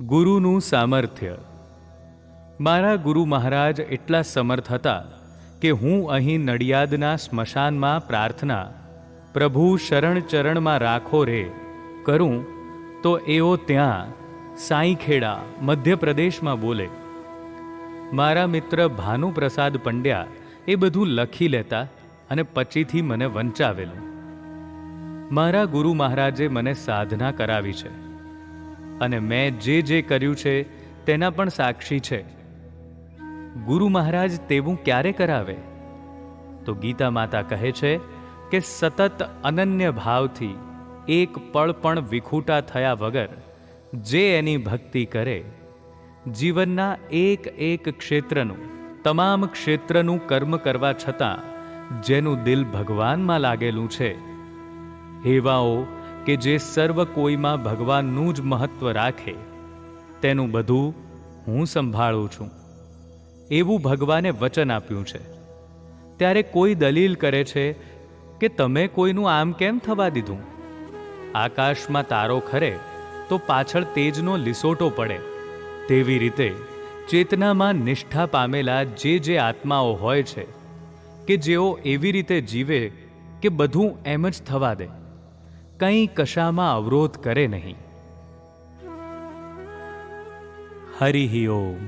ગુરુનું સામર્થ્ય. મારા ગુરુ મહારાજ એટલા સમર્થ હતા કે હું અહીં નડિયાદના સ્મશાનમાં પ્રાર્થના પ્રભુ શરણ ચરણમાં રાખો રે કરું તો એઓ ત્યાં સાંઈખેડા મધ્યપ્રદેશમાં બોલે. મારા મિત્ર ભાનુપ્રસાદ પંડ્યા એ બધું લખી લેતા અને પછીથી મને વંચાવેલું. મારા ગુરુ મહારાજે મને સાધના કરાવી છે અને મેં જે કર્યું છે તેના પણ સાક્ષી છે. ગુરુ મહારાજ તેવું ક્યારે કરાવે? તો ગીતા માતા કહે છે કે સતત અનન્ય ભાવથી એક પળ પણ વિખૂટા થયા વગર જે એની ભક્તિ કરે, જીવનના એક એક ક્ષેત્રનું, તમામ ક્ષેત્રનું કર્મ કરવા છતાં જેનું દિલ ભગવાનમાં લાગેલું છે, એવાઓ કે જે સર્વ કોઈમાં ભગવાનનું જ મહત્વ રાખે, તેનું બધું હું સંભાળું છું, એવું ભગવાને વચન આપ્યું છે. ત્યારે કોઈ દલીલ કરે છે કે તમે કોઈનું આમ કેમ થવા દીધું? આકાશમાં તારો ખરે તો પાછળ તેજનો લીસોટો પડે, તેવી રીતે ચેતનામાં નિષ્ઠા પામેલા જે આત્માઓ હોય છે કે જેઓ એવી રીતે જીવે કે બધું એમ જ થવા દે, કંઈ કશામાં અવરોધ કરે નહીં. હરિ ઓમ.